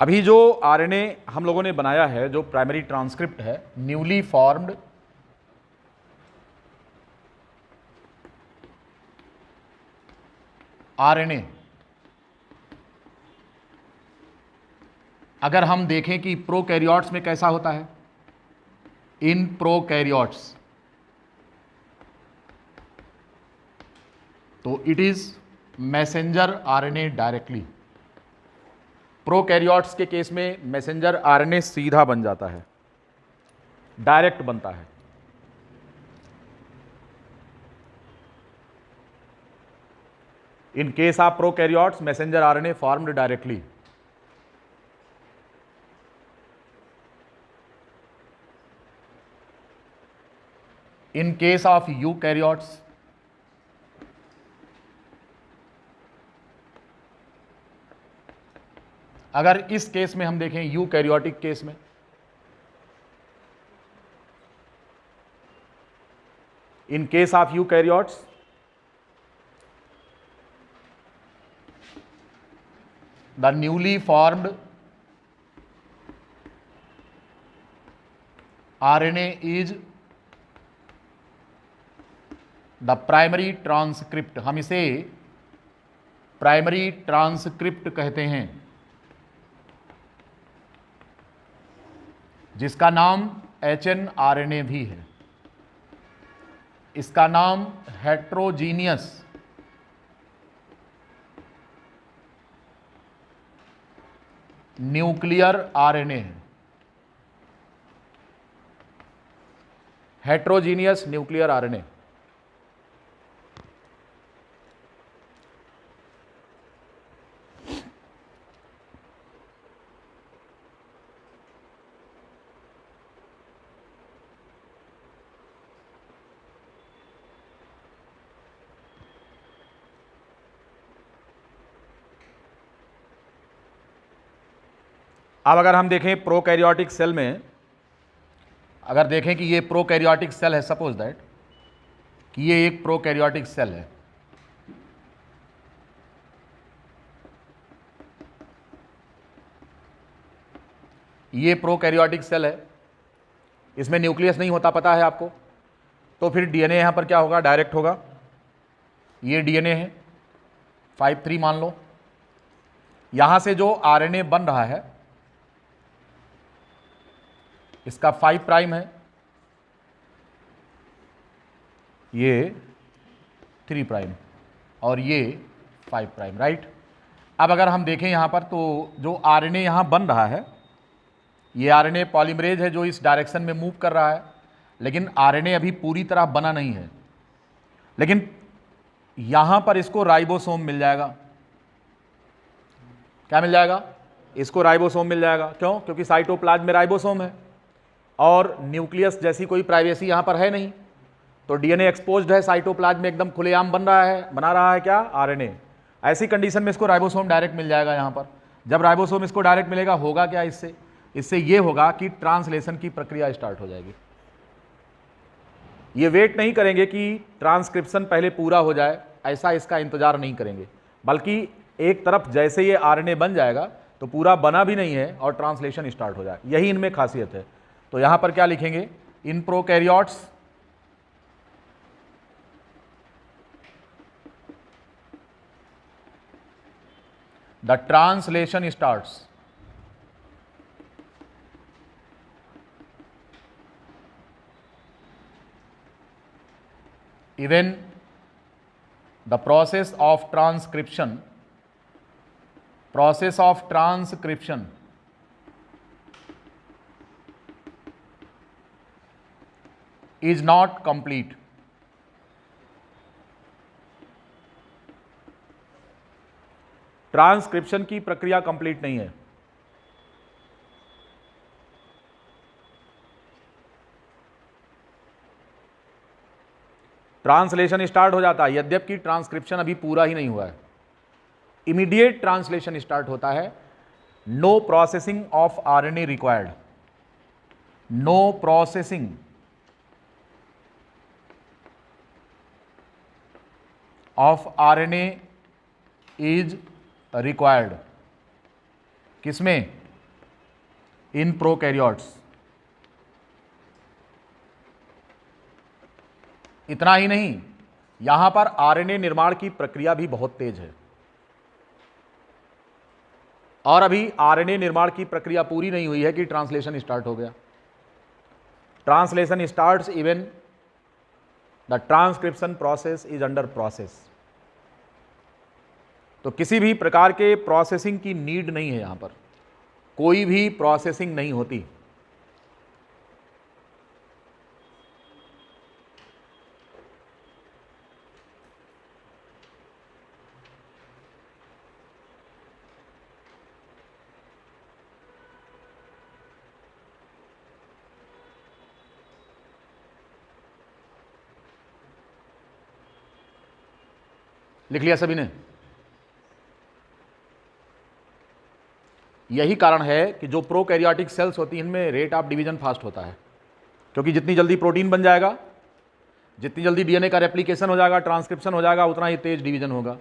अभी जो आरएनए हम लोगों ने बनाया है, जो प्राइमरी ट्रांसक्रिप्ट है, न्यूली फॉर्म्ड आरएनए, अगर हम देखें कि प्रोकैरियोट्स में कैसा होता है, इन प्रोकैरियोट्स, तो it is messenger RNA directly. Prokaryotes के केस में मैसेंजर आरएनए सीधा बन जाता है, डायरेक्ट बनता है। In case of prokaryotes messenger RNA formed directly. In case of eukaryotes अगर इस केस में हम देखें, यूकैरियोटिक केस में, in case of eukaryotes the newly formed RNA is the primary transcript. हम इसे प्राइमरी ट्रांसक्रिप्ट कहते हैं, जिसका नाम HNRNA भी है। इसका नाम हेट्रोजीनियस न्यूक्लियर आरएनए है। Heterogeneous nuclear RNA. अब अगर हम देखें प्रोकैरियोटिक सेल में, अगर देखें कि ये प्रोकैरियोटिक सेल है, सपोज दैट कि ये एक प्रोकैरियोटिक सेल है, ये प्रोकैरियोटिक सेल है, इसमें न्यूक्लियस नहीं होता, पता है आपको। तो फिर डीएनए यहां पर क्या होगा, डायरेक्ट होगा। ये डीएनए है 5' मान लो। यहां से जो आरएनए बन रहा है इसका 5' है, ये 3' और ये 5', राइट। अब अगर हम देखें यहां पर, तो जो आरएनए यहां बन रहा है, ये आरएनए पॉलीमरेज है जो इस डायरेक्शन में मूव कर रहा है, लेकिन आरएनए अभी पूरी तरह बना नहीं है। लेकिन यहां पर इसको राइबोसोम मिल जाएगा। क्या मिल जाएगा? इसको राइबोसोम मिल जाएगा। क्यों? क्योंकि साइटोप्लाज्म में राइबोसोम है और न्यूक्लियस जैसी कोई प्राइवेसी यहां पर है नहीं, तो डीएनए एक्सपोज्ड है साइटोप्लाज्म में, एकदम खुलेआम बना रहा है क्या, आरएनए। ऐसी कंडीशन में इसको राइबोसोम डायरेक्ट मिल जाएगा। यहां पर जब राइबोसोम इसको डायरेक्ट मिलेगा, होगा क्या इससे ये होगा कि ट्रांसलेशन की प्रक्रिया स्टार्ट हो जाएगी। ये वेट नहीं करेंगे कि ट्रांसक्रिप्शन पहले पूरा हो जाए, ऐसा इसका इंतजार नहीं करेंगे, बल्कि एक तरफ जैसे ये आरएनए बन जाएगा तो पूरा बना भी नहीं है और ट्रांसलेशन स्टार्ट हो जाएगा। यही इनमें खासियत है। तो यहां पर क्या लिखेंगे, in prokaryotes the translation starts even the process of transcription is not complete. Transcription की प्रक्रिया कंप्लीट नहीं है। ट्रांसलेशन स्टार्ट हो जाता है, यद्यपि ट्रांसक्रिप्शन अभी पूरा ही नहीं हुआ है। इमीडिएट ट्रांसलेशन स्टार्ट होता है। No processing of RNA required, no processing of RNA is required. किसमें? In prokaryotes. इतना ही नहीं, यहां पर आरएनए निर्माण की प्रक्रिया भी बहुत तेज है, और अभी आरएनए निर्माण की प्रक्रिया पूरी नहीं हुई है कि ट्रांसलेशन स्टार्ट हो गया। Translation starts even the transcription process is under process. तो किसी भी प्रकार के प्रोसेसिंग की नीड नहीं है, यहां पर कोई भी प्रोसेसिंग नहीं होती। लिख लिया सभी ने? यही कारण है कि जो प्रोकैरियोटिक सेल्स होती हैं इनमें रेट ऑफ डिवीजन फास्ट होता है, क्योंकि जितनी जल्दी प्रोटीन बन जाएगा, जितनी जल्दी डीएनए का रेप्लिकेशन हो जाएगा, ट्रांसक्रिप्शन हो जाएगा, उतना ही तेज डिवीजन होगा।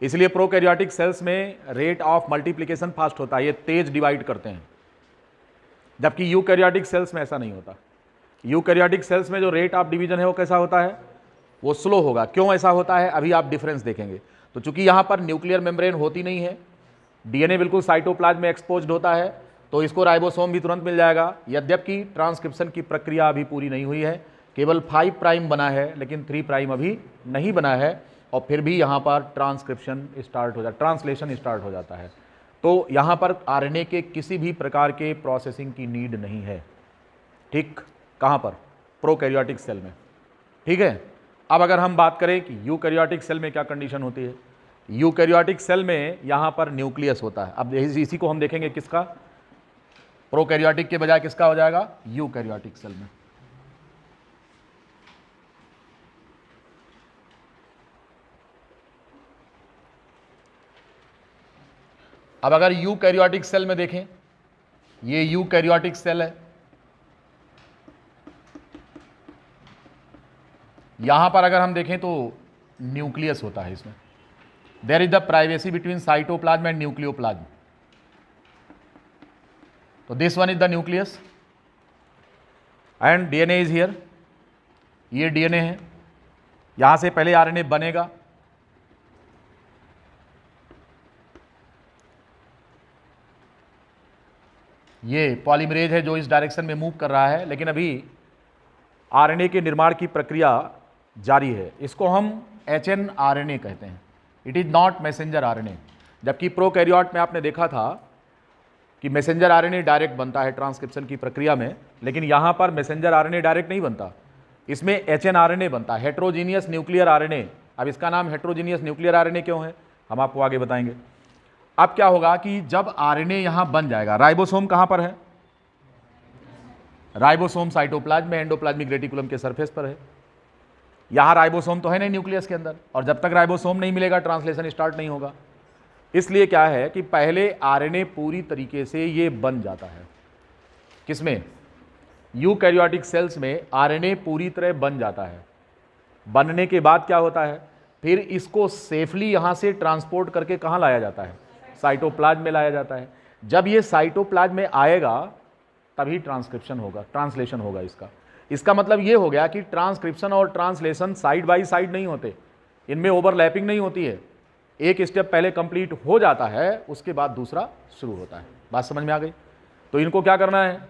इसलिए प्रोकैरियोटिक सेल्स में रेट ऑफ मल्टीप्लिकेशन फास्ट होता है, ये तेज डिवाइड करते हैं, जबकि यूकैरियोटिक सेल्स में ऐसा नहीं होता। यूकैरियोटिक सेल्स में जो रेट ऑफ डिवीजन है वो कैसा होता है? वो स्लो होगा। क्यों ऐसा होता है, अभी आप डिफरेंस देखेंगे। तो चूंकि यहां पर न्यूक्लियर मेम्ब्रेन होती नहीं है, डीएनए बिल्कुल साइटोप्लाज्म में एक्सपोज्ड होता है, तो इसको राइबोसोम भी तुरंत मिल जाएगा। यद्यपि ट्रांसक्रिप्शन की प्रक्रिया अभी पूरी नहीं हुई है, केवल 5 प्राइम बना है, लेकिन 3 प्राइम अभी नहीं बना है, और फिर भी यहाँ पर ट्रांसक्रिप्शन स्टार्ट हो जाता, ट्रांसलेशन स्टार्ट हो जाता है। तो यहाँ पर आरएनए के किसी भी प्रकार के प्रोसेसिंग की नीड नहीं है। ठीक, कहाँ पर? प्रोकैरियोटिक सेल में। ठीक है। अब अगर हम बात करें कि यूकैरियोटिक सेल में क्या कंडीशन होती है, यूकैरियोटिक सेल में यहाँ पर न्यूक्लियस होता है। अब इसी को हम देखेंगे किसका, प्रोकैरियोटिक के बजाय किसका हो जाएगा? यूकैरियोटिक सेल में। अब अगर यूकैरियोटिक सेल में देखें, ये यूकैरियोटिक सेल है, यहां पर अगर हम देखें तो न्यूक्लियस होता है इसमें। There is the privacy between cytoplasm and nucleoplasm. तो this one is the nucleus and DNA is here. ये डीएनए है, यहां से पहले आरएनए बनेगा, ये पॉलीमरेज है जो इस डायरेक्शन में मूव कर रहा है, लेकिन अभी आरएनए के निर्माण की प्रक्रिया जारी है। इसको हम एचएनआरएनए कहते हैं। It is not messenger RNA. जबकि प्रोकैरियोट में आपने देखा था कि मैसेंजर आरएनए डायरेक्ट बनता है ट्रांसक्रिप्शन की प्रक्रिया में, लेकिन यहां पर मैसेंजर आरएनए डायरेक्ट नहीं बनता, इसमें एचएनआरएनए बनता है, हेट्रोजीनियस न्यूक्लियर आरएनए। अब इसका नाम हेट्रोजीनियस न्यूक्लियर आरएनए क्यों है, हम आपको आगे बताएंगे। अब क्या होगा कि जब आरएनए यहां बन जाएगा, राइबोसोम कहां पर है? राइबोसोम साइटोप्लाज्म में एंडोप्लाज्मिक रेटिकुलम के सरफेस पर है। यहां राइबोसोम तो है नहीं न्यूक्लियस के अंदर, और जब तक राइबोसोम नहीं मिलेगा ट्रांसलेशन स्टार्ट नहीं होगा। इसलिए क्या है कि पहले आरएनए पूरी तरीके से ये बन जाता है। किसमें? यूकैरियोटिक सेल्स में आरएनए पूरी तरह बन जाता है। बनने के बाद क्या होता है, फिर इसको सेफली यहां से ट्रांसपोर्ट करके कहां लाया जाता है? साइटोप्लाज्म में लाया जाता है। जब ये साइटोप्लाज्म में आएगा तभी ट्रांसक्रिप्शन होगा, ट्रांसलेशन होगा इसका। इसका मतलब ये हो गया कि ट्रांसक्रिप्शन और ट्रांसलेशन साइड बाय साइड नहीं होते, इनमें ओवरलैपिंग नहीं होती है। एक स्टेप पहले कंप्लीट हो जाता है, उसके बाद दूसरा शुरू होता है। बात समझ में आ गई? तो इनको क्या करना है,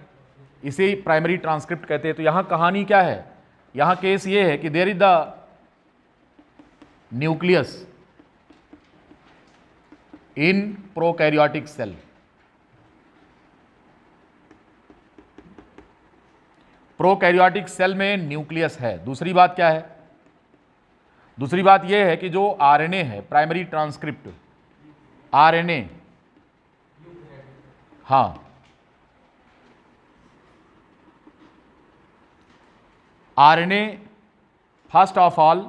इसे प्राइमरी ट्रांसक्रिप्ट कहते हैं। तो यहां कहानी क्या है, यहां केस ये है कि there is the nucleus in prokaryotic cell. Prokaryotic cell में न्यूक्लियस है। दूसरी बात क्या है, दूसरी बात यह है कि जो आरएनए है, प्राइमरी ट्रांसक्रिप्ट आरएनए, हां, RNA first of all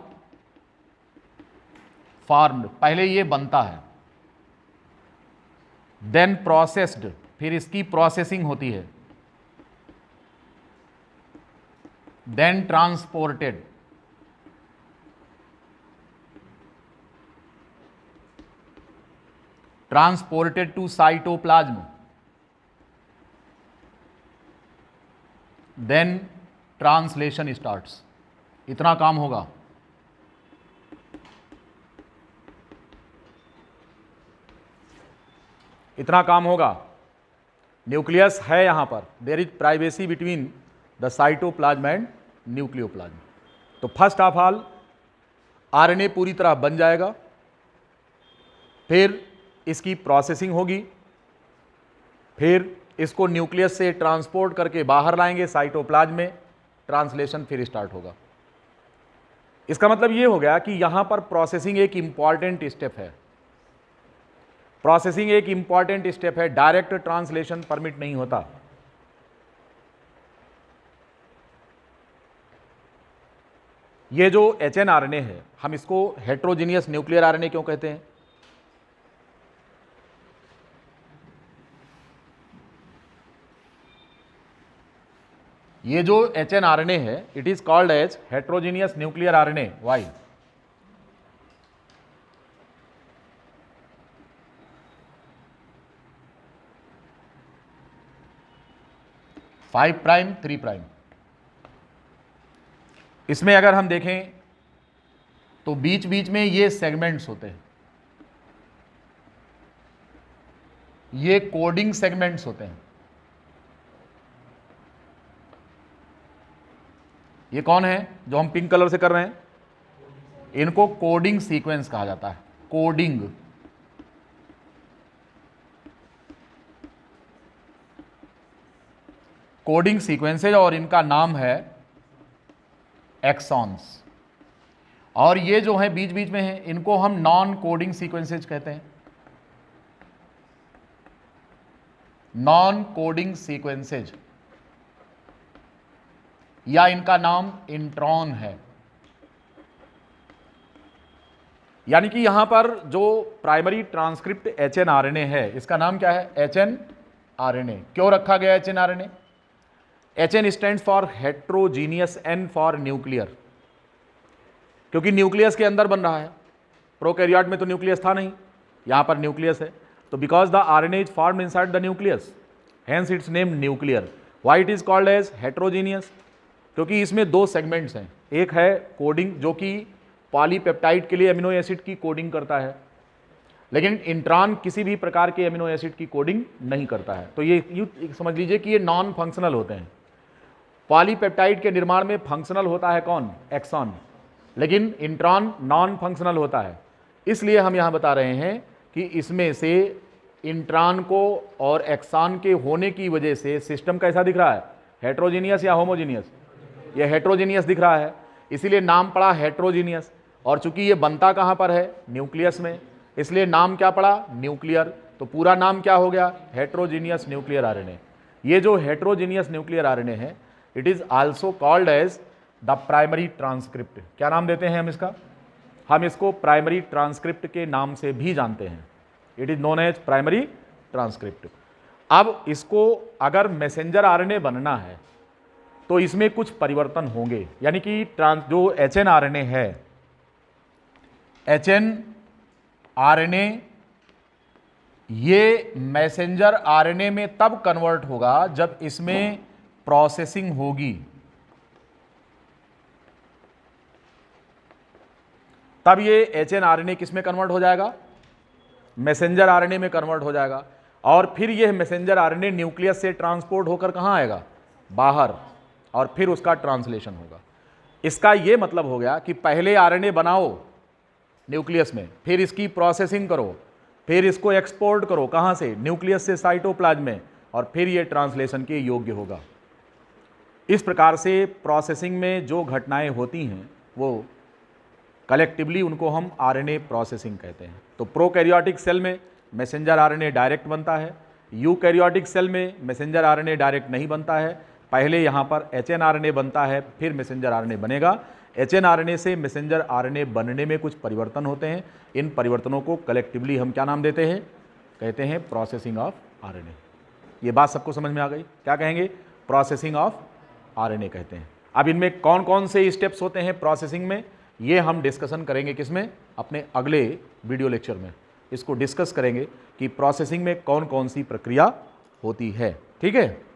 formed, पहले ये बनता है, देन प्रोसेस्ड, फिर इसकी प्रोसेसिंग होती है, then transported, transported to cytoplasm, then translation starts. इतना काम होगा। इतना काम होगा। न्यूक्लियस है यहां पर, there is privacy between the cytoplasm and nucleoplasm. तो फर्स्ट ऑफ ऑल आरएनए पूरी तरह बन जाएगा, फिर इसकी प्रोसेसिंग होगी, फिर इसको न्यूक्लियस से ट्रांसपोर्ट करके बाहर लाएंगे साइटोप्लाज्म में, ट्रांसलेशन फिर स्टार्ट होगा। इसका मतलब ये हो गया कि यहां पर प्रोसेसिंग एक इंपॉर्टेंट स्टेप है। प्रोसेसिंग एक इंपॉर्टेंट स्टेप है, डायरेक्ट ट्रांसलेशन परमिट नहीं होता। ये जो एचएनआरएनए है, हम इसको हेट्रोजीनियस न्यूक्लियर आरएनए क्यों कहते हैं? ये जो एचएनआरएनए है, it is called as heterogeneous nuclear RNA. Why? 5 prime 3 prime. इसमें अगर हम देखें तो बीच बीच में ये सेगमेंट्स होते हैं, ये कोडिंग सेगमेंट्स होते हैं। ये कौन है जो हम पिंक कलर से कर रहे हैं? इनको कोडिंग सीक्वेंस कहा जाता है। कोडिंग, कोडिंग सीक्वेंसेज, और इनका नाम है एक्सॉन्स। और ये जो है बीच बीच में है, इनको हम नॉन कोडिंग सीक्वेंसेज कहते हैं। नॉन कोडिंग सीक्वेंसेज, या इनका नाम इंट्रॉन है। यानी कि यहां पर जो प्राइमरी ट्रांसक्रिप्ट एचएनआरएनए है, इसका नाम क्या है? एचएनआरएनए। क्यों रखा गया hnRNA? HN stands for heterogeneous, N for nuclear, क्योंकि न्यूक्लियस के अंदर बन रहा है। प्रोकैरियोट में तो न्यूक्लियस था नहीं, यहां पर न्यूक्लियस है। तो because the RNA is formed inside the nucleus, hence its name nuclear. Why it is called as heterogeneous? क्योंकि इसमें दो सेगमेंट्स हैं। एक है कोडिंग, जो कि पॉलीपेप्टाइड के लिए अमीनो एसिड की कोडिंग करता है, लेकिन इंट्रॉन किसी भी प्रकार के अमीनो एसिड की कोडिंग नहीं करता है। तो ये समझ लीजिए कि ये नॉन फंक्शनल होते हैं। पॉलीपेप्टाइड के निर्माण में फंक्शनल होता है कौन? एक्सॉन, लेकिन इंट्रॉन नॉन फंक्शनल होता है। इसलिए हम यहां बता रहे हैं कि इसमें से इंट्रॉन को और एक्सॉन के होने की वजह से सिस्टम कैसा दिख रहा है? हेट्रोजीनियस या होमोजीनियस? ये हेट्रोजीनियस दिख रहा है, इसीलिए नाम पड़ा हेट्रोजीनियस। और चूंकि ये बनता कहां पर है? न्यूक्लियस में, इसलिए नाम क्या पड़ा? न्यूक्लियर। तो पूरा नाम क्या हो गया? Heterogeneous nuclear RNA. ये जो हेट्रोजीनियस न्यूक्लियर आरएनए है, it is also called as the primary transcript. क्या नाम देते हैं हम इसका? हम इसको प्राइमरी ट्रांसक्रिप्ट के नाम से भी जानते हैं। It is known as primary transcript. अब इसको अगर मैसेंजर आरएनए बनना है तो इसमें कुछ परिवर्तन होंगे, यानी कि जो एचएनआरएनए है, एचएनआरएनए ये मैसेंजर आरएनए में तब कन्वर्ट होगा जब इसमें प्रोसेसिंग होगी, तब ये एचएनआरएनए किस में कन्वर्ट हो जाएगा? मैसेंजर आरएनए में कन्वर्ट हो जाएगा। और फिर यह मैसेंजर आरएनए न्यूक्लियस से ट्रांसपोर्ट होकर कहां आएगा? बाहर, और फिर उसका ट्रांसलेशन होगा। इसका यह मतलब हो गया कि पहले आरएनए बनाओ न्यूक्लियस में, फिर इसकी प्रोसेसिंग करो, फिर इसको एक्सपोर्ट करो कहां से? न्यूक्लियस से साइटोप्लाज्म में, और फिर यह ट्रांसलेशन के योग्य होगा। इस प्रकार से प्रोसेसिंग में जो घटनाएं होती हैं वो कलेक्टिवली उनको हम आरएनए प्रोसेसिंग कहते हैं। तो प्रोकैरियोटिक सेल में मैसेंजर आरएनए डायरेक्ट बनता है, यूकैरियोटिक सेल में मैसेंजर आरएनए डायरेक्ट नहीं बनता है। पहले यहाँ पर एचएनआरएनए बनता है, फिर मैसेंजर आरएनए बनेगा। एचएनआरएनए से मैसेंजर आरएनए बनने में कुछ परिवर्तन होते हैं। इन परिवर्तनों को कलेक्टिवली हम क्या नाम देते हैं? कहते हैं प्रोसेसिंग ऑफ आरएनए। ये बात सबको समझ में आ गई? क्या कहेंगे? प्रोसेसिंग ऑफ आरएनए कहते हैं। अब इनमें कौन कौन से स्टेप्स होते हैं प्रोसेसिंग में, ये हम डिस्कशन करेंगे किसमें? अपने अगले वीडियो लेक्चर में इसको डिस्कस करेंगे कि प्रोसेसिंग में कौन कौन सी प्रक्रिया होती है। ठीक है।